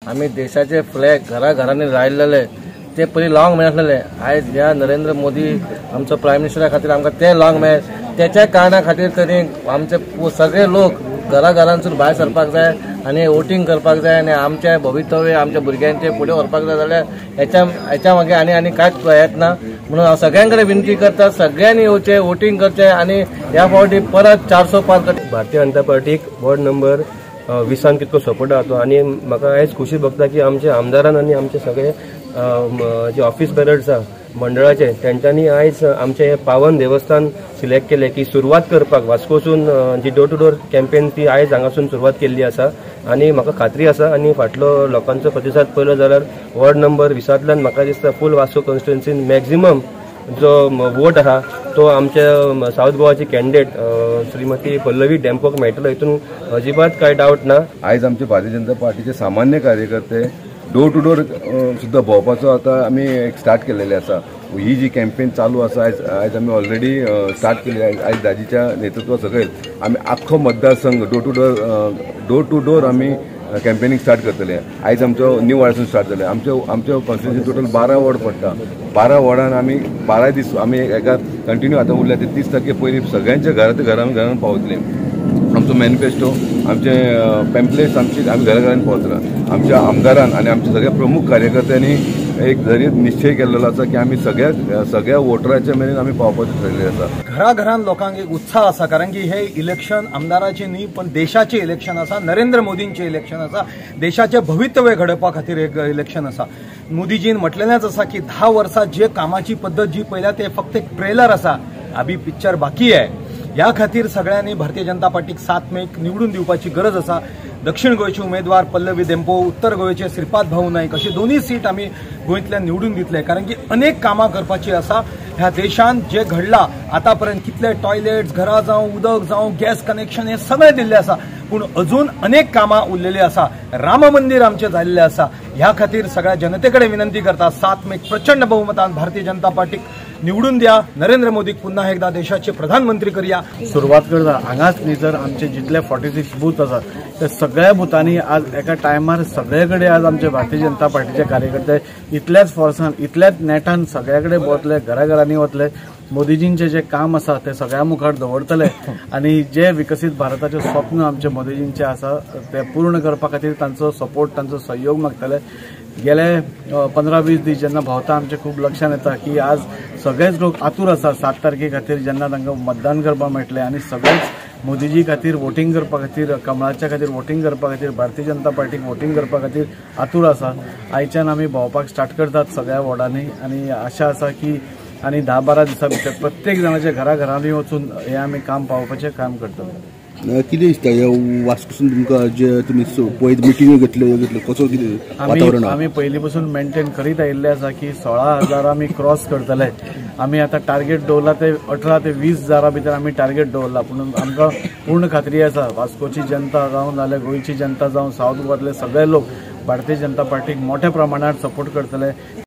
आम्ही देशाचे फ्लॅग घराघरांनी राहिलेले ते पयलीं लावंक मेळनासलेले। आयज ह्या नरेंद्र मोदी आमचो प्रायम मिनिस्टरा खातीर आमकां ते लावंक मेळ, त्याच्या कारणां खातीर तरी आमचे सगळे लोक घराघरांसून भायर सरपाक जाय आनी वोटिंग करपाक जाय आनी आमचें भवितव्य आमच्या भुरग्यांचे फुडें व्हरपाक जाय जाल्यार हेच्या मागीर आनी कांयच प्रयत्न ना। म्हणून हांव सगळ्यां कडेन विनंती करता, सगळ्यांनी येवचें, वोटिंग करचें आनी ह्या फावटी परत 400 पार करचें। भारतीय जनता पार्टीक वॉर्ड नंबर 20 कितको सपोर्ट आहा तो आनी म्हाका आयज खुशी भोगता की आमच्या आमदारान आनी आमचे सगळे जे ऑफिस बेरर्स आहा मंडळाचे तेंच्यांनी आयज आमचे हे पावन देवस्थान सिलेक्ट केले की सुरवात करपाक वास्कोसून जी डोर टू डोर कॅम्पेन ती आयज हांगासून सुरवात केल्ली आसा आनी म्हाका खात्री आसा आनी फाटलो लोकांचो प्रतिसाद पळयलो जाल्यार वॉर्ड नंबर 20तल्यान म्हाका दिसता फूल वास्को कॉन्स्टिट्युएन्सीन मॅक्झिमम जो वोट आहा तो आमच्या साऊथ गोवाची कॅन्डिडेट श्रीमती पल्लवी डेंपोक मेळटलो, हितून अजिबात कांय डावट ना। आयज आमचे भारतीय जनता पार्टीचे सामान्य कार्यकर्ते डोर टू डोर सुद्धा भोंवपाचो आता आमी स्टार्ट केलेले आसा। ही जी कॅम्पेन चालू आसा आयज आमी ऑलरेडी स्टार्ट केली। आयज दाजीच्या नेतृत्वा सकयल आमी आख्खो मतदारसंघ डोर टू डोर आमी कॅम्पेनिंग स्टार्ट करतले। आयज आमचो न्यू वॉर्डासून स्टार्ट जाले। आमच्या कॉन्स्टिट्युएन्सी टोटल 12 वॉर्ड पडटा। 12 वॉर्डान आमी 12 दीस आमी एका कंटिन्यू आतां उरल्या ते 30% पयलीं सगळ्यांच्या घरान पावतले। आमचो मॅनिफेस्टो आमचे पॅम्पलेट्स आमी घराघरांनी पावतला। आमच्या आमदारान आनी आमच्या सगळ्या प्रमुख कार्यकर्त्यांनी एक जरी निश्चय केलेलो आसा की आमी सगळ्या वोटरांच्या मेरेन आमी पावपाचें ठरलेलें आसा। घराघरान लोकांक एक उत्साह आसा, कारण की हे इलेक्शन आमदाराचे न्ही पण देशाचे इलेक्शन आसा, नरेंद्र मोदींचे इलेक्शन आसा, देशाचे भवितव्य घडोवपा खातीर एक इलेक्शन आसा। मोदीजीन म्हटलेलेंच आसा की 10 वर्सां जे कामाची पद्दत जी पळयल्या ते फक्त एक ट्रेलर आसा, अभी पिक्चर बाकी आहे। ह्या खातीर सगळ्यांनी भारतीय जनता पार्टीक 7 मेक निवडून दिवपाची गरज आसा। दक्षिण गोंयचे उमेदवार पल्लवी डेंपो, उत्तर गोंयचे श्रीपाद भाऊ नाईक अशी दोन्ही सीट आमी गोंयतल्यान निवडून दितले, कारण की अनेक कामां करपाची आसा। ह्या देशान जे घडला आतापर्यंत कितले टॉयलेट्स, घरां जावं, उदक जावं, गॅस कनेक्शन हे सगळे दिल्ले आसा, पूण अजून अनेक कामां उरलेली आसा। राम मंदिर आमचे जाल्ले आसा। ह्या खातीर सगळ्या जनतेकडे विनंती करता, 7 मेक प्रचंड बहुमतान भारतीय जनता पार्टीक निवडून द्या। नरेंद्र मोदीक पुन्हा एकदा देशाचे प्रधानमंत्री करूया। सुरवात करता हांगाच न्ही तर आमचे जितले 46 बूथ आसात ते सगळ्या बुथांनी आज एका टायमार सगळ्याकडे आज आमचे भारतीय जनता पार्टीचे कार्यकर्ते इतल्याच फोर्सान इतल्याच नेटान सगळ्याकडे वतले, घराघरांनी वतले। मोदीजींचे जे काम आसा ते सगळ्या मुखार दवरतले आणि जे विकसित भारताचे स्वप्न आमचे मोदीजींचे आसा ते पूर्ण करपा खातीर तांचो सपोर्ट, तांचो सहयोग मागतले। गेले 15-20 दीस जेन्ना भोंवता आमचे खूब लक्षात येता की आज सगळेच लोक आतूर आसा 7 तारखे खातीर जेन्ना तांकां मतदान करपाक मेळटलें आनी सगळेच मोदीजी खातीर वोटिंग करपा खातीर, कमळाच्या खातीर वोटिंग करपा खातीर, भारतीय जनता पार्टीक वोटिंग करपा खातीर आतूर आसा। आयच्यान आमी भोंवपाक स्टार्ट करतात सगळ्या वॉर्डांनी आणि आशा आसा की आनी 10-12 दिसां भितर प्रत्येक जणांच्या घराघरांनी वचून हे आमी काम पावोवपाचें काम करतले। कितें दिसता ह्या वास्कोसून तुमकां जे तुमी पळयत मिटींग घेतल्यो कसो कितें वातावरण आमी पयलीं पासून मेंटेन करीत आयिल्ले आसा की 16,000 आमी क्रॉस करतले। आमी आतां टार्गेट दवरला ते 18 ते 20,000 भितर आमी टार्गेट दवरला, पूण आमकां पूर्ण खात्री आसा वास्कोची जनता जावं नाल्यार गोंयची जनता जावं साऊथ गोवातले सगळे लोक भारतीय जनता पार्टीक मोठ्या प्रमाणात सपोर्ट करतले।